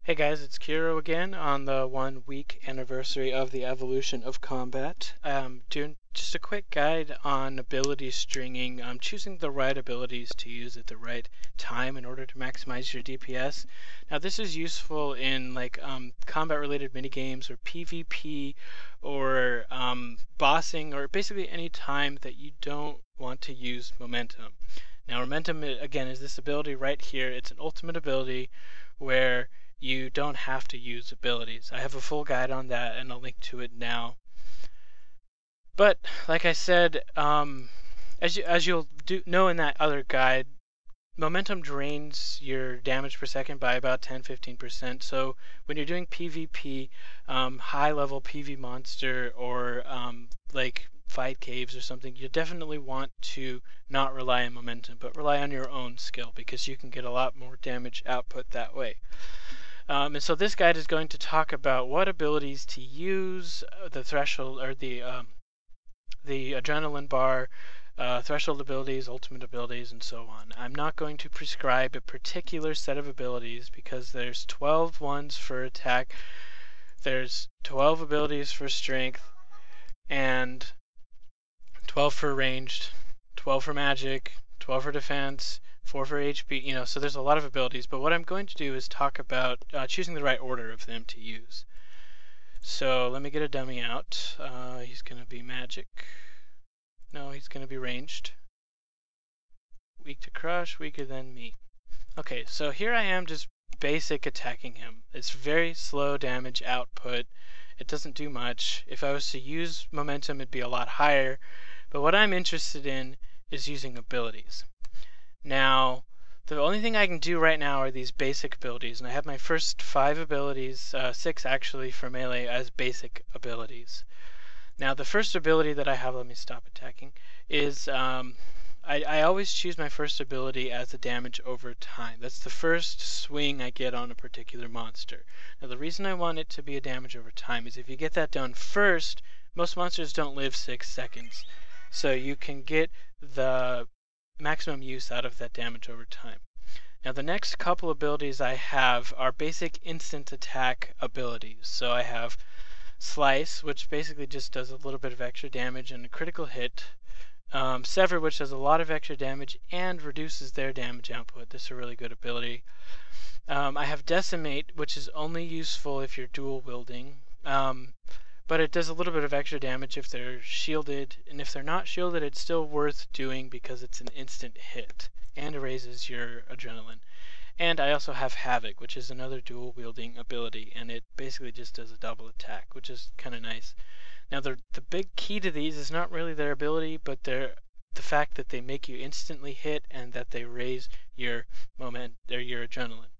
Hey guys, it's Kiro again on the 1 week anniversary of the evolution of combat. Doing just a quick guide on ability stringing, choosing the right abilities to use at the right time in order to maximize your DPS. Now this is useful in combat related minigames or PvP or bossing, or basically any time that you don't want to use momentum. Now momentum again is this ability right here. It's an ultimate ability where you don't have to use abilities. I have a full guide on that and I'll link to it now. But like I said, as you'll know in that other guide, momentum drains your damage per second by about 10-15%. So when you're doing PvP, high level PV monster or like fight caves or something, you definitely want to not rely on momentum, but rely on your own skill, because you can get a lot more damage output that way. And so this guide is going to talk about what abilities to use, the threshold or the adrenaline bar, threshold abilities, ultimate abilities, and so on. I'm not going to prescribe a particular set of abilities because there's 12 ones for attack, there's 12 abilities for strength, and 12 for ranged, 12 for magic, 12 for defense, 4 for HP, so there's a lot of abilities, but what I'm going to do is talk about choosing the right order of them to use. So let me get a dummy out. He's going to be magic. No, he's going to be ranged. Weak to crush, weaker than me. Okay, so here I am just basic attacking him. It's very slow damage output. It doesn't do much. If I was to use momentum, it'd be a lot higher. But what I'm interested in is using abilities. Now, the only thing I can do right now are these basic abilities, and I have my first 5 abilities, 6 actually for melee, as basic abilities. Now the first ability that I have, let me stop attacking, is I always choose my first ability as a damage over time. That's the first swing I get on a particular monster. Now the reason I want it to be a damage over time is if you get that done first, most monsters don't live 6 seconds. So you can get the maximum use out of that damage over time. Now the next couple abilities I have are basic instant attack abilities. So I have Slice, which basically just does a little bit of extra damage and a critical hit. Sever, which does a lot of extra damage and reduces their damage output. This is a really good ability. I have Decimate, which is only useful if you're dual wielding. But it does a little bit of extra damage if they're shielded, and if they're not shielded, it's still worth doing because it's an instant hit and it raises your adrenaline. And I also have Havoc, which is another dual wielding ability, and it basically just does a double attack, which is kind of nice. Now the big key to these is not really their ability, but the fact that they make you instantly hit and that they raise your your adrenaline.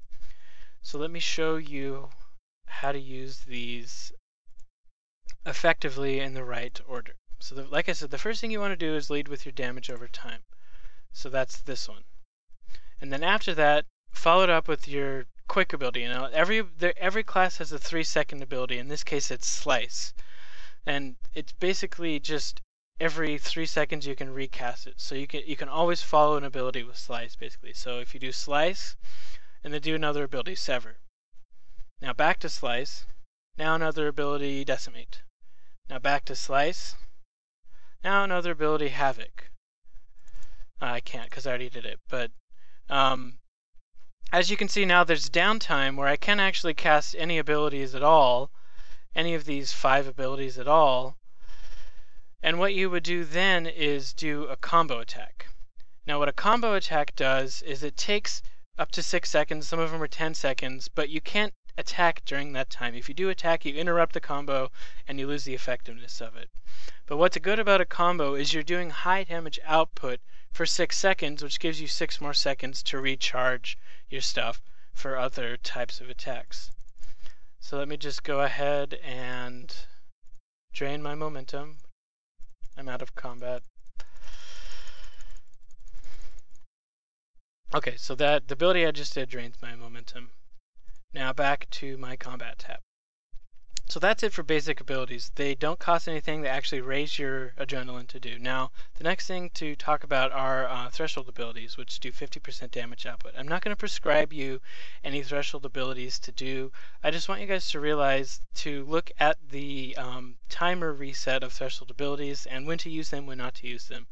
So let me show you how to use these effectively in the right order. So like I said, the first thing you want to do is lead with your damage over time. So that's this one. And then after that, follow it up with your quick ability. Now every class has a 3-second ability. In this case it's Slice. And it's basically just every 3 seconds you can recast it. So you can always follow an ability with Slice basically. So if you do Slice and then do another ability, Sever. Now back to Slice. Now another ability, Decimate. Now back to Slice. Now another ability, Havoc. I can't because I already did it. But as you can see now, there's downtime where I can't actually cast any abilities at all. Any of these 5 abilities at all. And what you would do then is do a combo attack. Now what a combo attack does is it takes up to 6 seconds. Some of them are 10 seconds. But you can't attack during that time. If you do attack, you interrupt the combo and you lose the effectiveness of it. But what's good about a combo is you're doing high damage output for 6 seconds, which gives you 6 more seconds to recharge your stuff for other types of attacks. So let me just go ahead and drain my momentum. I'm out of combat. Okay, so the ability I just did drains my momentum. Now back to my combat tab. So that's it for basic abilities. They don't cost anything, they actually raise your adrenaline to do. Now, the next thing to talk about are threshold abilities, which do 50% damage output. I'm not going to prescribe you any threshold abilities to do. I just want you guys to realize to look at the timer reset of threshold abilities and when to use them, when not to use them.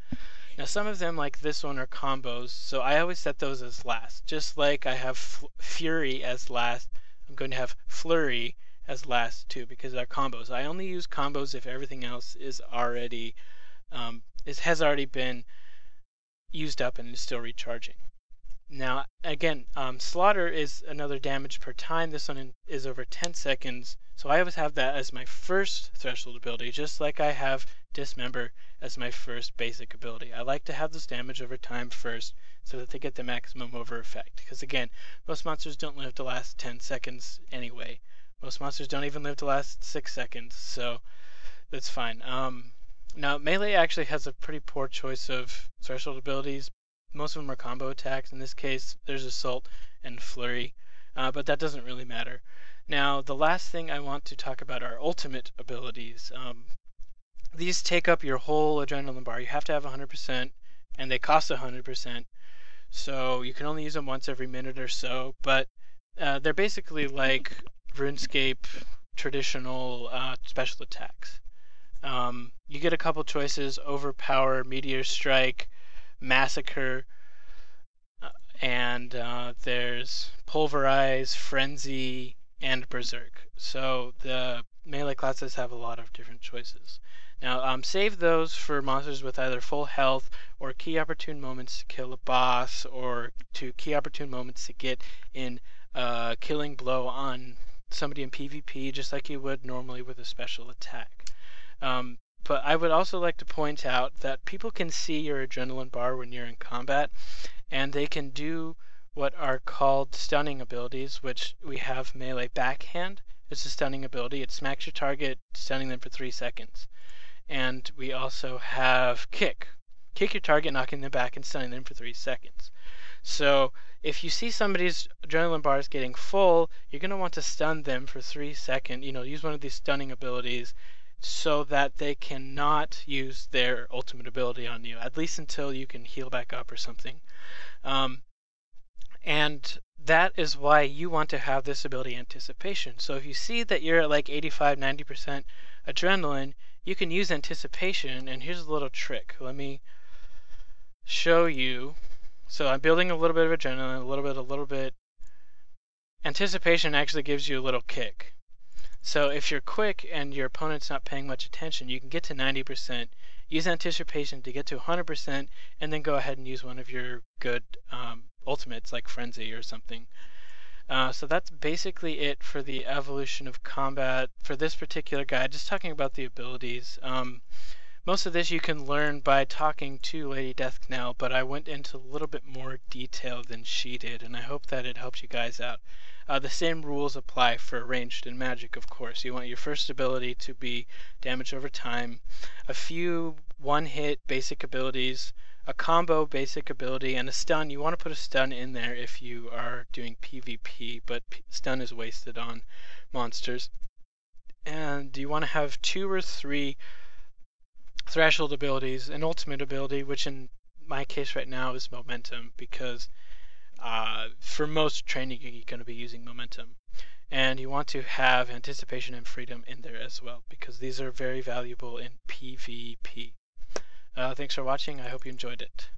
Now some of them, like this one, are combos, so I always set those as last. Just like I have Fury as last, I'm going to have Flurry as last too, because they're combos. I only use combos if everything else is already has already been used up and is still recharging. Now again, Slaughter is another damage per time. This one is over 10 seconds, so I always have that as my first threshold ability, just like I have Dismember as my first basic ability. I like to have this damage over time first so that they get the maximum over effect, because again, most monsters don't live to last 10 seconds anyway. Most monsters don't even live to last 6 seconds, so that's fine. Now, Melee actually has a pretty poor choice of threshold abilities. Most of them are combo attacks. In this case, there's Assault and Flurry, but that doesn't really matter. Now, the last thing I want to talk about are ultimate abilities. These take up your whole adrenaline bar. You have to have 100%, and they cost 100%, so you can only use them once every minute or so, but they're basically like Runescape traditional special attacks. You get a couple choices: Overpower, Meteor Strike, Massacre, and there's Pulverize, Frenzy, and Berserk. So the melee classes have a lot of different choices. Now save those for monsters with either full health or key opportune moments to kill a boss, or to key opportune moments to get in a killing blow on somebody in PvP, just like you would normally with a special attack. But I would also like to point out that people can see your adrenaline bar when you're in combat, and they can do what are called stunning abilities, which we have Melee Backhand. It's a stunning ability. It smacks your target, stunning them for 3 seconds. And we also have Kick. Kick your target, knocking them back and stunning them for 3 seconds. So if you see somebody's adrenaline bars getting full, you're going to want to stun them for 3 seconds. Use one of these stunning abilities so that they cannot use their ultimate ability on you, at least until you can heal back up or something. And that is why you want to have this ability, Anticipation. So if you see that you're at like 85-90% adrenaline, you can use Anticipation, and here's a little trick. Let me show you. So I'm building a little bit of adrenaline, a little bit. Anticipation actually gives you a little kick. So if you're quick and your opponent's not paying much attention, you can get to 90%, use Anticipation to get to 100%, and then go ahead and use one of your good ultimates like Frenzy or something. So that's basically it for the evolution of combat for this particular guide, just talking about the abilities. Most of this you can learn by talking to Lady Deathknell, but I went into a little bit more detail than she did, and I hope that it helps you guys out. The same rules apply for ranged and magic, of course. You want your first ability to be damage over time, a few one-hit basic abilities, a combo basic ability, and a stun. You want to put a stun in there if you are doing PvP, but stun is wasted on monsters. And you want to have 2 or 3 threshold abilities, an ultimate ability, which in my case right now is Momentum, because for most training you're going to be using Momentum. And you want to have Anticipation and Freedom in there as well, because these are very valuable in PvP. Thanks for watching. I hope you enjoyed it.